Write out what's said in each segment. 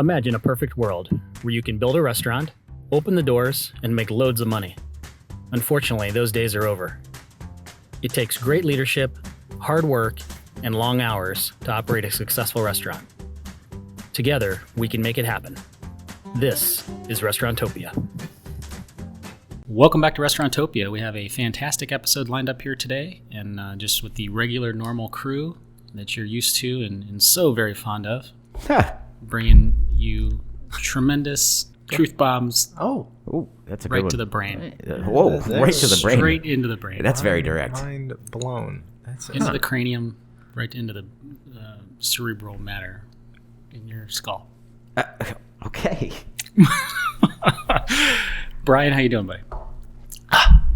Imagine a perfect world where you can build a restaurant, open the doors, and make loads of money. Unfortunately, those days are over. It takes great leadership, hard work, and long hours to operate a successful restaurant. Together, we can make it happen. This is Restaurantopia. Welcome back to Restaurantopia. We have a fantastic episode lined up here today, and just with the regular, normal crew that you're used to and so very fond of. Bringing you tremendous truth bombs. Oh, that's a good right one. to the brain. Whoa, right to the brain. Straight into the brain. That's very direct. Mind blown. Into the cranium, right into the cerebral matter in your skull. Okay. Brian, how you doing, buddy?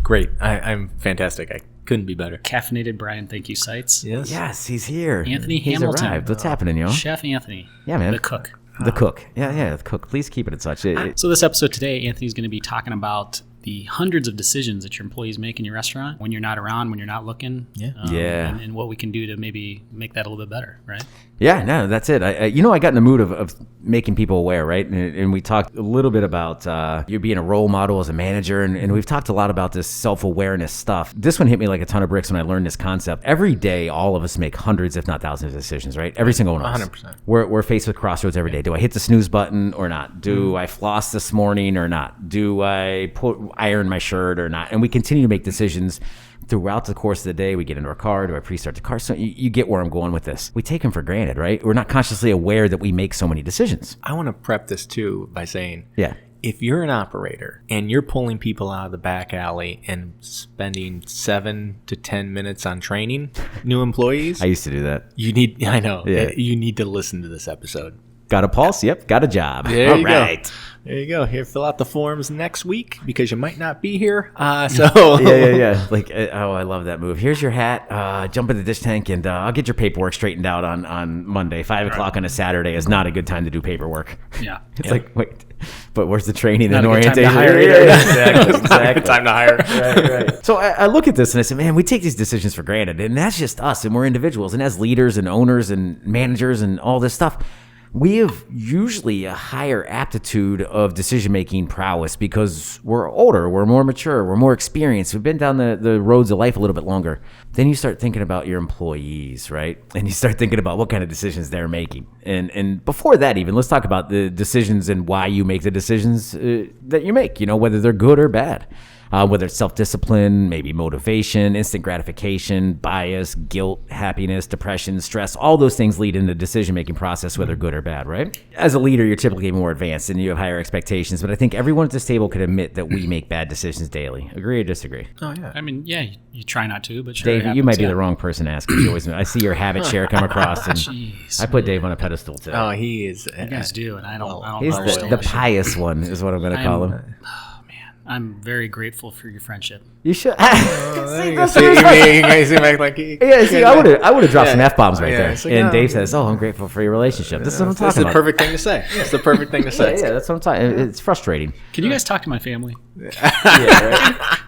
Great. I'm fantastic. I couldn't be better. Caffeinated Brian, thank you, Sites. Yes, he's here. Anthony He's Hamilton. arrived. What's happening, yo? Chef Anthony. Yeah, man. The cook. The cook. Yeah, the cook. Please keep it as such. So this episode today, Anthony's going to be talking about the hundreds of decisions that your employees make in your restaurant when you're not around, when you're not looking. And what we can do to maybe make that a little bit better, right? Yeah, no, that's it. I got in the mood of making people aware, right? And we talked a little bit about you being a role model as a manager, and we've talked a lot about this self-awareness stuff. This one hit me like a ton of bricks when I learned this concept. Every day, all of us make hundreds, if not thousands of decisions, right? Every single one of us. 100%. We're faced with crossroads every day. Do I hit the snooze button or not? Do I floss this morning or not? Do I iron my shirt or not? And we continue to make decisions throughout the course of the day. We get into our car. Do I pre-start the car? So you get where I'm going with this. We take them for granted, right? We're not consciously aware that we make so many decisions. I want to prep this too by saying, Yeah. if you're an operator and you're pulling people out of the back alley and spending 7 to 10 minutes on training new employees, I used to do that. you need to listen to this episode. Got a pulse? Yep. Got a job. There you go. There you go. Here, fill out the forms next week because you might not be here. Yeah. Like, I love that move. Here's your hat. Jump in the dish tank, and I'll get your paperwork straightened out on Monday. 5 o'clock on a Saturday is not a good time to do paperwork. Yeah. It's like, wait, but where's the training Not and a good time to orientation? hire either. Exactly. Time to hire. Right. So I look at this and I say, man, we take these decisions for granted, and that's just us, and we're individuals, and as leaders and owners and managers and all this stuff, we have usually a higher aptitude of decision-making prowess because we're older, we're more mature, we're more experienced, we've been down the roads of life a little bit longer. Then you start thinking about your employees, right? And you start thinking about what kind of decisions they're making. And before that even, let's talk about the decisions and why you make the decisions that you make, whether they're good or bad. Whether it's self-discipline, maybe motivation, instant gratification, bias, guilt, happiness, depression, stress, all those things lead into the decision-making process, whether good or bad, right? As a leader, you're typically more advanced and you have higher expectations, but I think everyone at this table could admit that we make bad decisions daily. Agree or disagree? Oh, yeah. I mean, yeah, you try not to, but sure. Dave, you might be the wrong person to ask. I see your habit share come across, and Jeez. I put Dave on a pedestal today. Oh, he is. You guys do, and I don't He's know. the pious one is what I'm going to call him. I'm very grateful for your friendship. You should. You That's seem like I would have dropped some F-bombs right there. It's like, And Dave says, I'm grateful for your relationship. This is what I'm That's talking the about. perfect thing to say. It's the perfect thing to say. Yeah, that's what I'm talking. It's frustrating. Can you guys talk to my family? Yeah,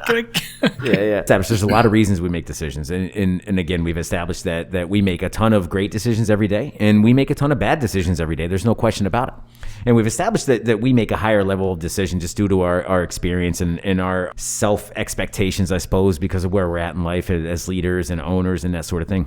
right. Yeah. There's a lot of reasons we make decisions, and again, we've established that we make a ton of great decisions every day, and we make a ton of bad decisions every day. There's no question about it. And we've established that we make a higher level of decision just due to our experience and our self expectations, I suppose, because of where we're at in life as leaders and owners and that sort of thing.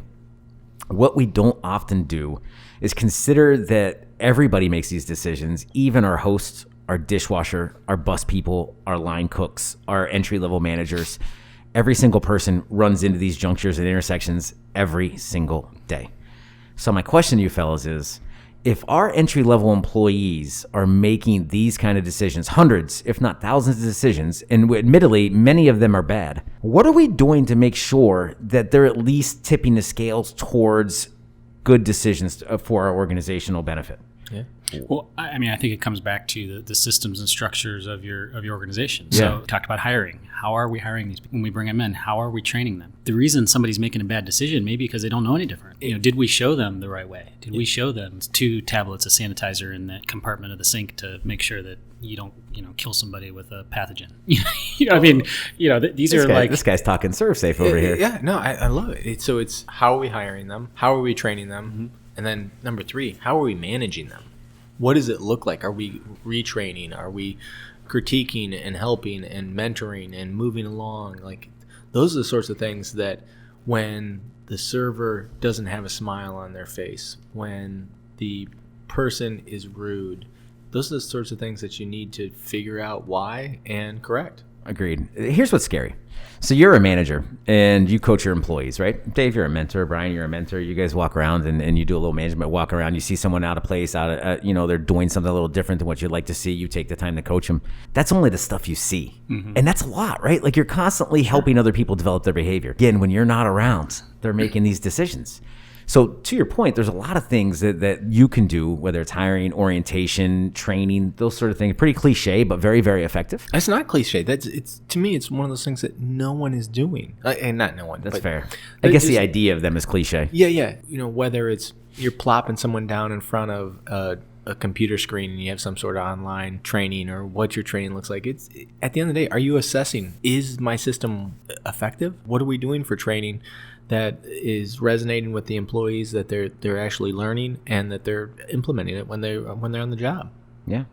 What we don't often do is consider that everybody makes these decisions, even our hosts, our dishwasher, our bus people, our line cooks, our entry-level managers. Every single person runs into these junctures and intersections every single day. So my question to you fellas is, if our entry-level employees are making these kind of decisions, hundreds, if not thousands of decisions, and admittedly, many of them are bad, what are we doing to make sure that they're at least tipping the scales towards good decisions for our organizational benefit? Yeah. Well, I mean, I think it comes back to the systems and structures of your organization. Yeah. So we talked about hiring. How are we hiring these people when we bring them in? How are we training them? The reason somebody's making a bad decision may be because they don't know any different. Did we show them the right way? Did we show them 2 tablets of sanitizer in that compartment of the sink to make sure that you don't, kill somebody with a pathogen? This guy's talking ServSafe over here. Yeah, no, I love it. So it's how are we hiring them? How are we training them? Mm-hmm. And then number 3, how are we managing them? what does it look like? Are we retraining? Are we critiquing and helping and mentoring and moving along? Like, those are the sorts of things that when the server doesn't have a smile on their face, when the person is rude, those are the sorts of things that you need to figure out why and correct. Agreed. Here's what's scary. So you're a manager and you coach your employees, right? Dave, you're a mentor. Brian, you're a mentor. You guys walk around and you do a little management walk around. You see someone out of place, they're doing something a little different than what you'd like to see. You take the time to coach them. That's only the stuff you see. Mm-hmm. And that's a lot, right? Like, you're constantly helping other people develop their behavior. Again, when you're not around, they're making these decisions. So to your point, there's a lot of things that you can do, whether it's hiring, orientation, training, those sort of things. Pretty cliche, but very, very effective. It's not cliche. To me, it's one of those things that no one is doing. And not no one. That's fair. I guess the idea of them is cliche. Yeah. Whether it's you're plopping someone down in front of a computer screen and you have some sort of online training, or what your training looks like. It's at the end of the day, are you assessing, is my system effective? What are we doing for training that is resonating with the employees, that they're actually learning and that they're implementing it when they're on the job? Yeah.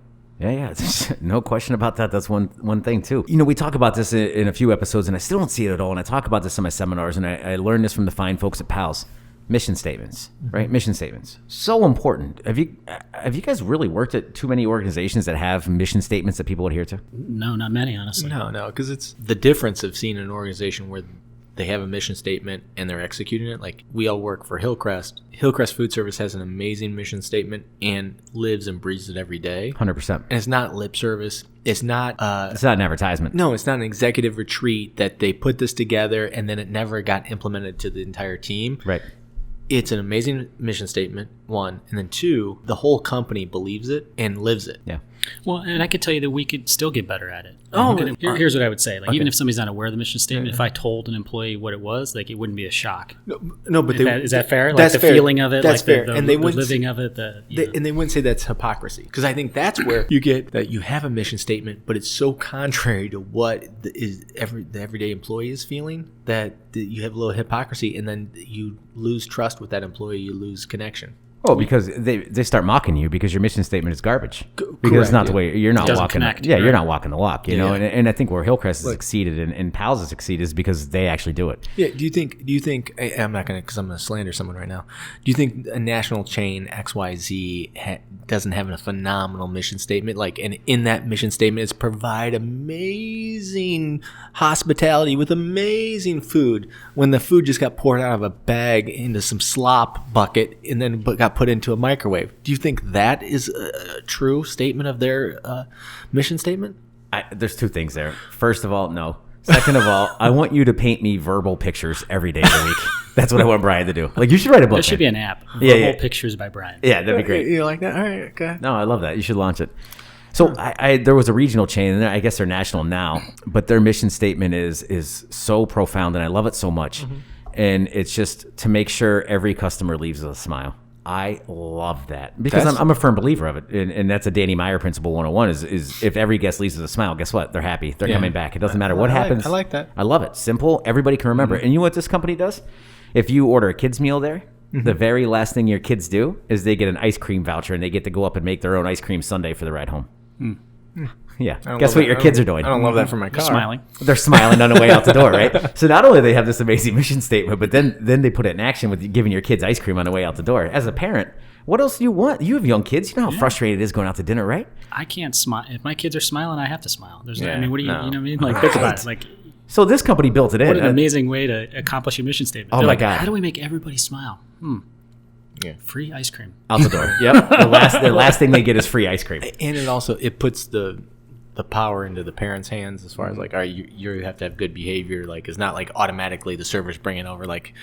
No question about that. That's one thing too. We talk about this in a few episodes, and I still don't see it at all. And I talk about this in my seminars, and I learned this from the fine folks at PALS. Mission statements, right? Mission statements. So important. Have you guys really worked at too many organizations that have mission statements that people adhere to? No, not many, honestly. No, because it's the difference of seeing an organization where they have a mission statement and they're executing it. Like, we all work for Hillcrest. Hillcrest Food Service has an amazing mission statement and lives and breathes it every day. 100%. And it's not lip service. It's not an advertisement. No, it's not an executive retreat that they put this together and then it never got implemented to the entire team. Right. It's an amazing mission statement, one. And then two, the whole company believes it and lives it. Yeah. Well, and I could tell you that we could still get better at it. Oh, here's what I would say. Like, even if somebody's not aware of the mission statement, if I told an employee what it was, like, it wouldn't be a shock. No, but is that fair? That's like the fair. feeling of it, that's like fair. the And they living of it. And they wouldn't say that's hypocrisy, because I think that's where you get that you have a mission statement, but it's so contrary to what the everyday employee is feeling that you have a little hypocrisy, and then you lose trust with that employee. You lose connection. Oh, because they start mocking you because your mission statement is garbage. Because it's not the way you're not walking. You're not walking the walk. You know, and I think where Hillcrest has succeeded and PALS has succeeded is because they actually do it. Yeah. Do you think? I'm not gonna, because I'm gonna slander someone right now. Do you think a national chain XYZ doesn't have a phenomenal mission statement? Like, and in that mission statement is provide amazing hospitality with amazing food. When the food just got poured out of a bag into some slop bucket and then got put into a microwave. Do you think that is a true statement of their mission statement? There's two things there. First of all, no. Second of all, I want you to paint me verbal pictures every day of the week. That's what I want Brian to do. Like, you should write a book. There should be an app. Verbal pictures by Brian. Yeah, that'd be great. You like that? All right, okay. No, I love that. You should launch it. So there was a regional chain, and I guess they're national now, but their mission statement is so profound, and I love it so much. Mm-hmm. And it's just to make sure every customer leaves with a smile. I love that because I'm a firm believer of it, and that's a Danny Meyer principle 101 is if every guest leaves with a smile, guess what? They're happy. They're coming back. It doesn't matter what happens. I like that. I love it. Simple. Everybody can remember. Mm-hmm. And you know what this company does? If you order a kid's meal there, the very last thing your kids do is they get an ice cream voucher, and they get to go up and make their own ice cream sundae for the ride home. Yeah. Guess what your kids are doing? I don't love that for my car. Smiling. They're smiling on the way out the door, right? So not only do they have this amazing mission statement, but then they put it in action with giving your kids ice cream on the way out the door. As a parent, what else do you want? You have young kids. You know how frustrating it is going out to dinner, right? I can't smile. If my kids are smiling, I have to smile. There's I mean, what do you, no. you know what I mean? Like, think about it. Like, so this company built it in. What an amazing way to accomplish a mission statement. Oh, my God. How do we make everybody smile? Yeah. Free ice cream. Out the door. Yep. The last thing they get is free ice cream. And it puts the power into the parents' hands as far as like, all right, you have to have good behavior. Like, it's not like automatically the server's bringing over like,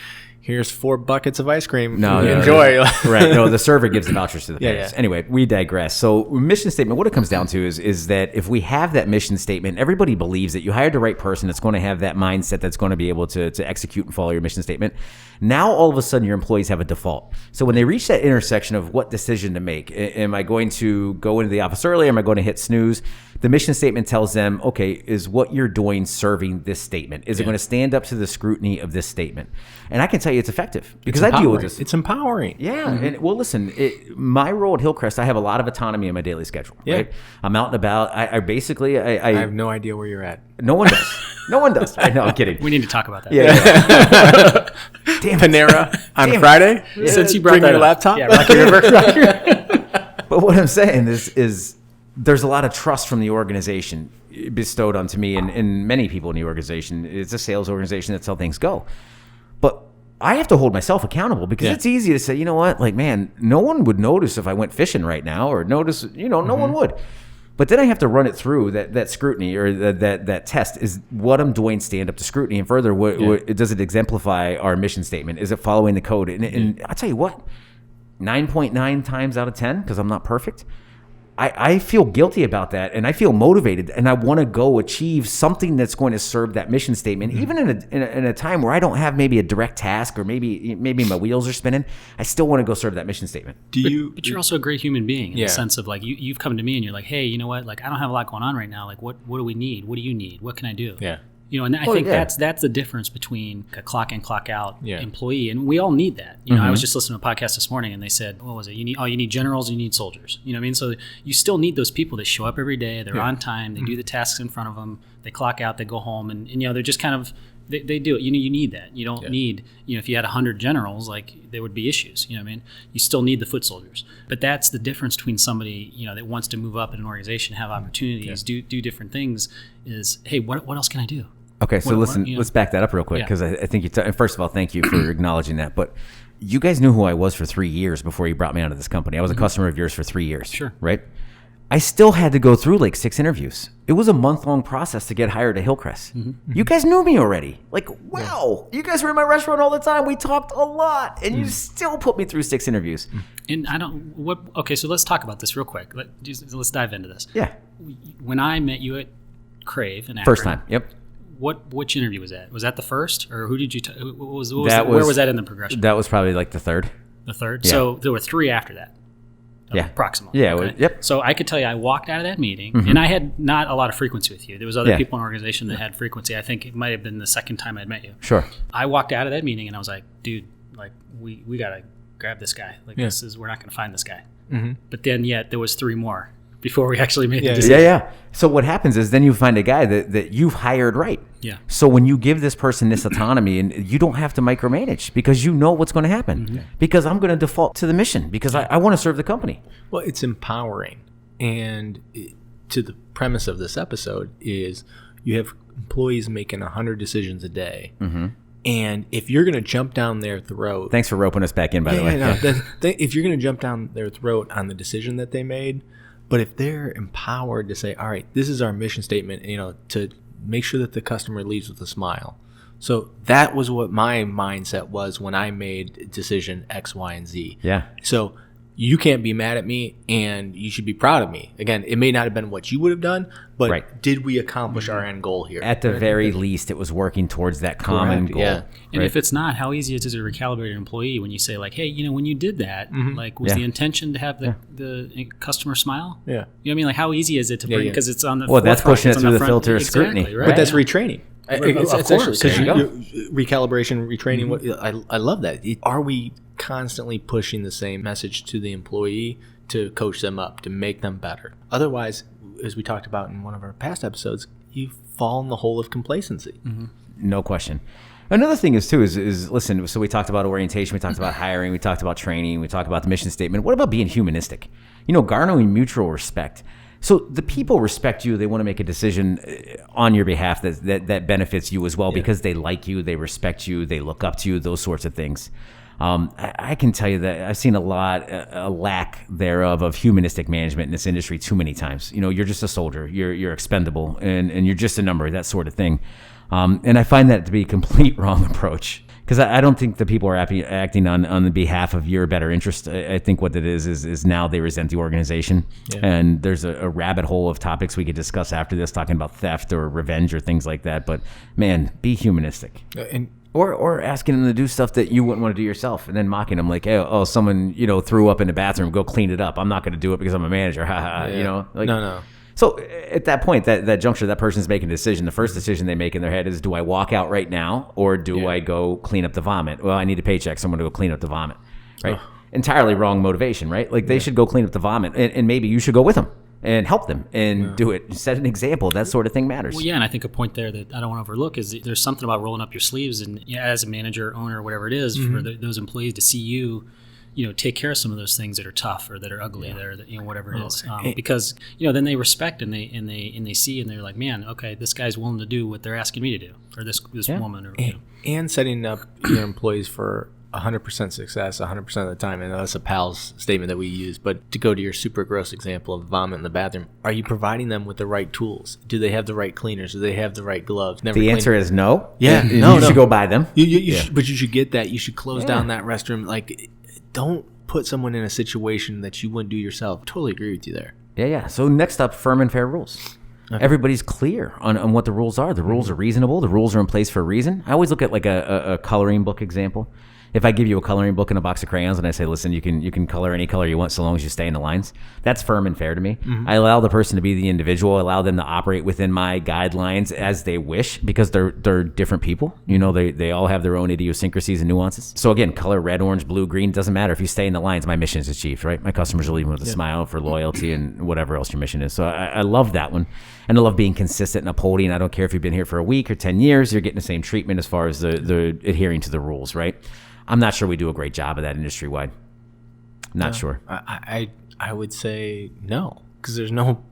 here's 4 buckets of ice cream. No, enjoy. Right. No, the server gives the vouchers to the parents. Yeah. Anyway, we digress. So mission statement, what it comes down to is that if we have that mission statement, everybody believes that you hired the right person that's going to have that mindset that's going to be able to execute and follow your mission statement. Now, all of a sudden, your employees have a default. So when they reach that intersection of what decision to make, am I going to go into the office early? Am I going to hit snooze? The mission statement tells them, okay, is what you're doing serving this statement? Is it going to stand up to the scrutiny of this statement? And I can tell tell you it's effective because I deal with this. It's empowering. Yeah. And well, listen, my role at Hillcrest, I have a lot of autonomy in my daily schedule. Yeah. Right? I'm out and about. I basically, I have no idea where you're at. no one does. No one does. I know. I'm kidding. We need to talk about that. Yeah. Damn Panera on Friday. Since you brought Bring that your up. laptop. Yeah, Rocky River. But what I'm saying is there's a lot of trust from the organization bestowed onto me and many people in the organization. It's a sales organization. That's how things go. But I have to hold myself accountable because it's easy to say, you know what, like, man, no one would notice if I went fishing right now or notice, no one would. But then I have to run it through that scrutiny or that test. Is what I'm doing stand up to scrutiny? And further, what does it exemplify our mission statement? Is it following the code? And I'll tell you what, 9.9 times out of 10, because I'm not perfect, I feel guilty about that, and I feel motivated, and I want to go achieve something that's going to serve that mission statement, even in a time where I don't have maybe a direct task or maybe my wheels are spinning. I still want to go serve that mission statement. But you're also a great human being in the sense of like you've come to me and you're like, hey, you know what? Like I don't have a lot going on right now. Like what do we need? What do you need? What can I do? Yeah. And I think that's the difference between a clock in, clock out employee, and we all need that. I was just listening to a podcast this morning, and they said, "What was it? You need generals, you need soldiers." You know what I mean? So you still need those people that show up every day. They're on time. They do the tasks in front of them. They clock out. They go home, and they're just kind of they do it. You need that. You don't need if you had 100 generals, like there would be issues. You know what I mean? You still need the foot soldiers. But that's the difference between somebody that wants to move up in an organization, have opportunities, do different things. Is hey, what else can I do? Okay, so let's back that up real quick because I think first of all, thank you for acknowledging that. But you guys knew who I was for 3 years before you brought me onto this company. I was a customer of yours for 3 years. Sure. Right? I still had to go through like 6 interviews. It was a month-long process to get hired at Hillcrest. You guys knew me already. Like, wow, you guys were in my restaurant all the time. We talked a lot, and you still put me through 6 interviews. And okay, so let's talk about this real quick. Let's dive into this. Yeah. When I met you at Crave in Akron, First time, yep. Which interview was that? Was that the first, or who did you? Where was that in the progression? That was probably like the third. The third. Yeah. So there were 3 after that. Yeah, approximately. Yeah. Okay? Yep. So I could tell you, I walked out of that meeting, and I had not a lot of frequency with you. There was other people in our organization that had frequency. I think it might have been the second time I'd met you. Sure. I walked out of that meeting, and I was like, dude, like we gotta grab this guy. Like we're not gonna find this guy. But then yet there was 3 more before we actually made the decision. Yeah. So what happens is then you find a guy that you've hired right. Yeah. So when you give this person this autonomy, and you don't have to micromanage because you know what's going to happen. Because I'm going to default to the mission because I want to serve the company. Well, it's empowering. And to the premise of this episode is you have employees making 100 decisions a day. And if you're going to jump down their throat... Thanks for roping us back in, by the way. If you're going to jump down their throat on the decision that they made... But if they're empowered to say, all right, this is our mission statement, to make sure that the customer leaves with a smile. So that was what my mindset was when I made decision X, Y, and Z. Yeah. So you can't be mad at me, and you should be proud of me. Again, it may not have been what you would have done, but did we accomplish our end goal here? At the very least, it was working towards that common goal. Yeah. And if it's not, how easy is it to recalibrate an employee when you say like, hey, when you did that, like was the intention to have the customer smile? Yeah. You know what I mean? Like how easy is it to bring, because it's on the Well, that's forefront, pushing it it's through on the front. filter of scrutiny. Right? But that's retraining. Of course. Because recalibration, retraining, I love that. Are we constantly pushing the same message to the employee to coach them up, to make them better? Otherwise, as we talked about in one of our past episodes, you fall in the hole of complacency. No question. Another thing is listen, so we talked about orientation, we talked about hiring, we talked about training, we talked about the mission statement. What about being humanistic? Garnering mutual respect. So the people respect you. They want to make a decision on your behalf that benefits you as well because they like you, they respect you, they look up to you, those sorts of things. I can tell you that I've seen a lack thereof of humanistic management in this industry too many times. You're just a soldier, you're expendable, and you're just a number, that sort of thing. And I find that to be a complete wrong approach because I don't think the people are acting on the behalf of your better interest. I think what it is now they resent the organization. Yeah. And there's a rabbit hole of topics we could discuss after this, talking about theft or revenge or things like that. But man, be humanistic. Or asking them to do stuff that you wouldn't want to do yourself, and then mocking them like, someone threw up in the bathroom, go clean it up. I'm not going to do it because I'm a manager. No. So at that point, that juncture, that person's making a decision. The first decision they make in their head is, do I walk out right now or do I go clean up the vomit? Well, I need a paycheck, so I'm going to go clean up the vomit, right? Entirely wrong motivation, right? Like they should go clean up the vomit, and maybe you should go with them and help them and do it. Set an example. That sort of thing matters. Well, yeah, and I think a point there that I don't want to overlook is there's something about rolling up your sleeves and as a manager, owner, whatever it is, for those employees to see you take care of some of those things that are tough or that are ugly, that are whatever it is, because then they respect and they see and they're like, man, okay, this guy's willing to do what they're asking me to do, or this woman, or and setting up your employees for 100% success 100% of the time. And that's a PAL's statement that we use. But to go to your super gross example of vomit in the bathroom, are you providing them with the right tools? Do they have the right cleaners? Do they have the right gloves? The answer is no. Yeah, you should go buy them. But you should get that. You should close down that restroom. Like, don't put someone in a situation that you wouldn't do yourself. Totally agree with you there. Yeah. So next up, firm and fair rules. Okay. Everybody's clear on what the rules are. The rules are reasonable. The rules are in place for a reason. I always look at like a coloring book example. If I give you a coloring book and a box of crayons and I say, listen, you can color any color you want so long as you stay in the lines, that's firm and fair to me. I allow the person to be the individual, allow them to operate within my guidelines as they wish, because they're different people. They all have their own idiosyncrasies and nuances. So again, color red, orange, blue, green, doesn't matter. If you stay in the lines, my mission is achieved, right? My customers will leave with a smile for loyalty and whatever else your mission is. So I love that one. And I love being consistent and upholding. I don't care if you've been here for a week or 10 years, you're getting the same treatment as far as the adhering to the rules, right? I'm not sure we do a great job of that industry-wide. Not sure. I would say no, because there's no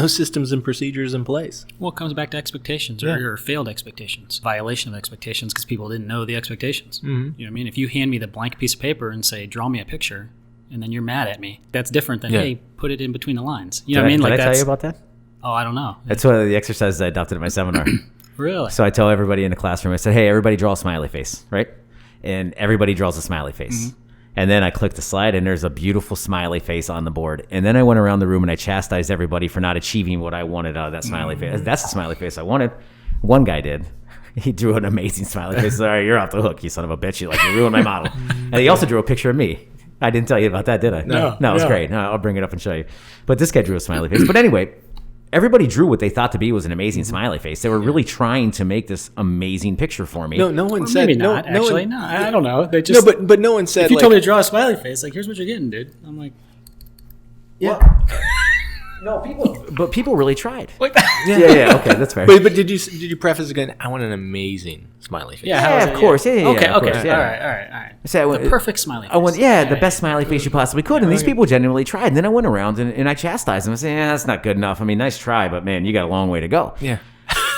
systems and procedures in place. Well, it comes back to expectations or failed expectations, violation of expectations because people didn't know the expectations. You know what I mean? If you hand me the blank piece of paper and say, draw me a picture, and then you're mad at me, that's different than, hey, put it in between the lines. You know what I mean? Did I tell you about that? Oh, I don't know. That's one of the exercises I adopted at my seminar. Really? So I tell everybody in the classroom, I said, hey, everybody draw a smiley face, right? And everybody draws a smiley face. And then I clicked the slide and there's a beautiful smiley face on the board. And then I went around the room and I chastised everybody for not achieving what I wanted out of that smiley face. That's the smiley face I wanted. One guy did. He drew an amazing smiley face. All right, you're off the hook, you son of a bitch. You ruined my model. And he also drew a picture of me. I didn't tell you about that, did I? No, it was great. No, I'll bring it up and show you. But this guy drew a smiley face. But anyway, everybody drew what they thought to be was an amazing smiley face. They were really trying to make this amazing picture for me. No one said. Maybe not. Actually, no. I don't know. They just but no one said. If you told me to draw a smiley face, like, here's what you're getting, dude. I'm like, people really tried. what? Yeah. Okay, that's fair. But did you preface again? I want an amazing smiley face. Yeah, of course. Yeah. Okay. Of course, yeah. All right. So The perfect smiley face. I want, the best smiley face you possibly could. And these people genuinely tried. And then I went around and I chastised them. I said, that's not good enough. I mean, nice try, but man, you got a long way to go. Yeah.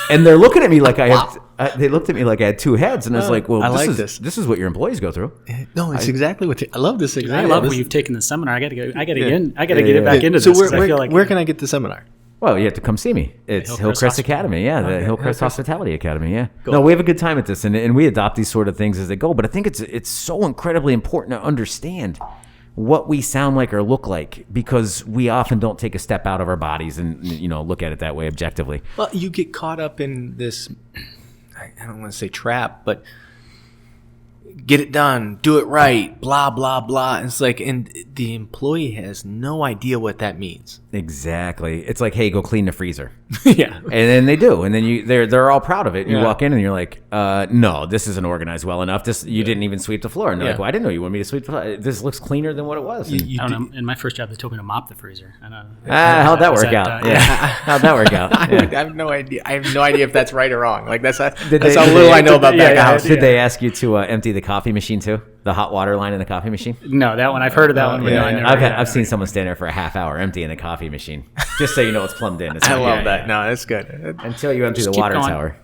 And they're looking at me like they looked at me like I had two heads. And I was like, well, this is what your employees go through. No, it's exactly what I love this example. I love when you've taken the seminar. I got to get it back into so this. I feel like where can I get the seminar? Well, you have to come see me. It's Hillcrest Academy, the Hillcrest Hospitality Academy, Cool. No, we have a good time at this, and we adopt these sort of things as they go. But I think it's so incredibly important to understand what we sound like or look like, because we often don't take a step out of our bodies and look at it that way objectively. Well, you get caught up in this, I don't want to say trap, but get it done, do it right, blah, blah, blah. And it's like, and the employee has no idea what that means. Exactly. It's like, hey, go clean the freezer. Yeah. And then they do. And then they're all proud of it. You walk in and you're like, no, this isn't organized well enough. You didn't even sweep the floor. And they're like, well, I didn't know you wanted me to sweep the floor. This looks cleaner than what it was. I don't know. In my first job, they told me to mop the freezer. How'd that work out? How'd that work out? I have no idea. I have no idea if that's right or wrong. Like that's how little I know about back of house. Did they ask you to empty the coffee machine too? The hot water line in the coffee machine? No, that one. I've heard of that one. But no, I've seen someone stand there for a half hour emptying the coffee machine. Just so you know it's plumbed in. I love that. No, that's good. Until you empty the water tower.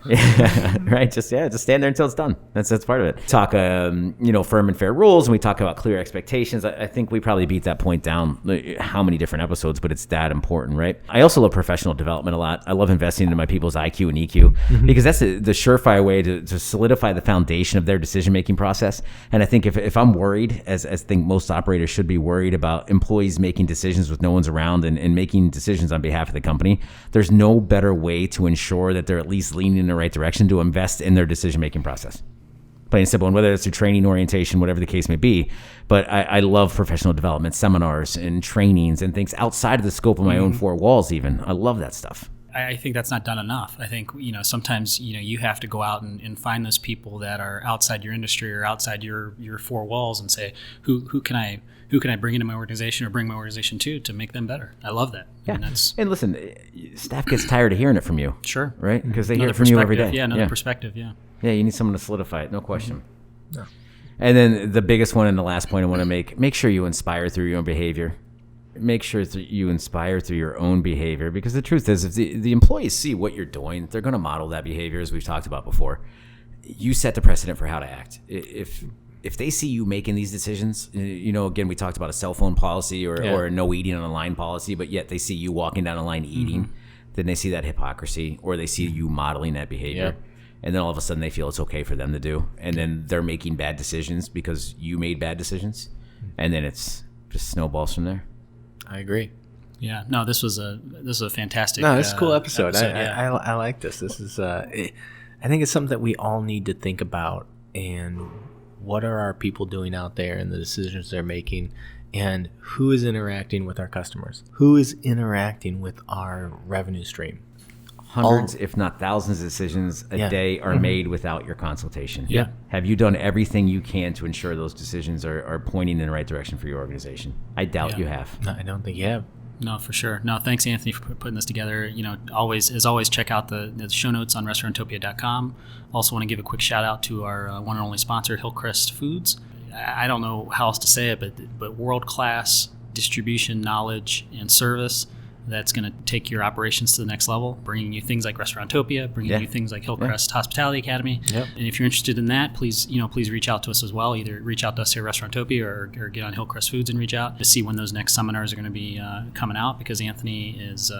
Right? Just stand there until it's done. That's part of it. Talk, firm and fair rules, and we talk about clear expectations. I think we probably beat that point down how many different episodes, but it's that important, right? I also love professional development a lot. I love investing into my people's IQ and EQ because that's the surefire way to solidify the foundation of their decision-making process. And I think if I'm worried, as I think most operators should be worried about employees making decisions with no one's around and making decisions on behalf of the company, there's no better way to ensure that they're at least leaning in the right direction to invest in their decision-making process. plain and simple. And whether it's through training, orientation, whatever the case may be. But I love professional development, seminars and trainings and things outside of the scope of my own four walls even. I love that stuff. I think that's not done enough. I think, sometimes, you have to go out and find those people that are outside your industry or outside your four walls and say, who can I bring into my organization or bring my organization to make them better? I love that. Yeah. And and listen, staff gets tired of hearing it from you. Sure. Right? Because they hear Another it from you every day. Yeah, another perspective, yeah. Yeah, you need someone to solidify it, no question. No. And then the biggest one and the last point I want to make sure you inspire through your own behavior. Make sure that you inspire through your own behavior, because the truth is, if the employees see what you're doing, they're going to model that behavior, as we've talked about before. You set the precedent for how to act. If they see you making these decisions, again, we talked about a cell phone policy or a no eating on a line policy, but yet they see you walking down a line eating, then they see that hypocrisy, or they see you modeling that behavior. Yeah. And then all of a sudden they feel it's okay for them to do. And then they're making bad decisions because you made bad decisions. And then it's just snowballs from there. I agree. Yeah. No, this was a fantastic. No, this is a cool episode. Yeah. I like this. This is I think it's something that we all need to think about. And what are our people doing out there and the decisions they're making, and who is interacting with our customers? Who is interacting with our revenue stream? Hundreds, if not thousands of decisions a day are made without your consultation. Yeah. Have you done everything you can to ensure those decisions are pointing in the right direction for your organization? I doubt you have. No, I don't think you have. No, for sure. No, thanks, Anthony, for putting this together. Always, check out the show notes on restauranttopia.com. Also want to give a quick shout out to our one and only sponsor, Hillcrest Foods. I don't know how else to say it, but world-class distribution, knowledge, and service that's going to take your operations to the next level, bringing you things like Restauranttopia, bringing you things like Hillcrest Hospitality Academy. Yep. And if you're interested in that, please reach out to us as well. Either reach out to us here at Restauranttopia or get on Hillcrest Foods and reach out to see when those next seminars are going to be coming out, because Anthony is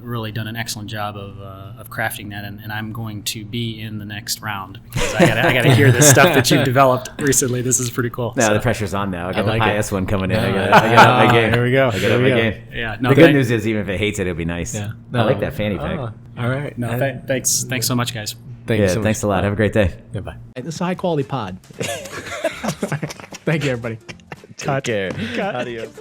really done an excellent job of crafting that, and I'm going to be in the next round because I gotta hear this stuff that you've developed recently. This is pretty cool. Now the pressure's on now. I got the highest one coming in. I got up my game. Here we go. I got up my game. Yeah. No, the good news is, even if it hates it, it'll be nice. Yeah. I like that fanny pack. All right. No, thanks so much, guys. Thank you so much. Thanks a lot. Have a great day. Goodbye. This is a high quality pod. Thank you, everybody. Take care. Adios.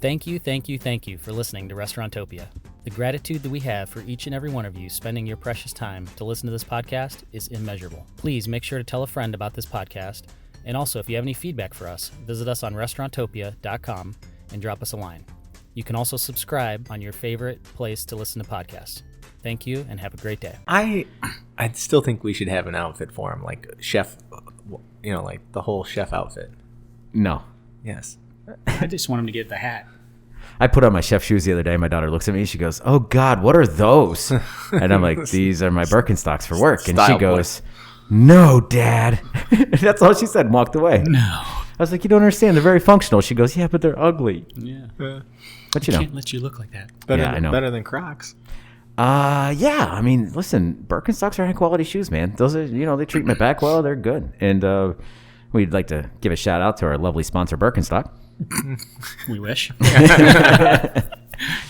Thank you for listening to Restauranttopia. The gratitude that we have for each and every one of you spending your precious time to listen to this podcast is immeasurable. Please make sure to tell a friend about this podcast. And also, if you have any feedback for us, visit us on restauranttopia.com and drop us a line. You can also subscribe on your favorite place to listen to podcasts. Thank you and have a great day. I still think we should have an outfit for him, like chef, like the whole chef outfit. No. Yes. I just want him to get the hat. I put on my chef shoes the other day. My daughter looks at me. She goes, "Oh God, what are those?" And I'm like, "These are my Birkenstocks for work." And she goes, "No, Dad." That's all she said and walked away. No. I was like, "You don't understand. They're very functional." She goes, "Yeah, but they're ugly." Yeah. But I can't let you look like that. I know. Better than Crocs. Yeah. I mean, listen, Birkenstocks are high quality shoes, man. Those are, they treat my back well. They're good. And we'd like to give a shout out to our lovely sponsor, Birkenstock. We wish.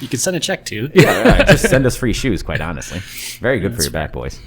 You can send a check too. Yeah, just send us free shoes, quite honestly. Very good for your back, boys.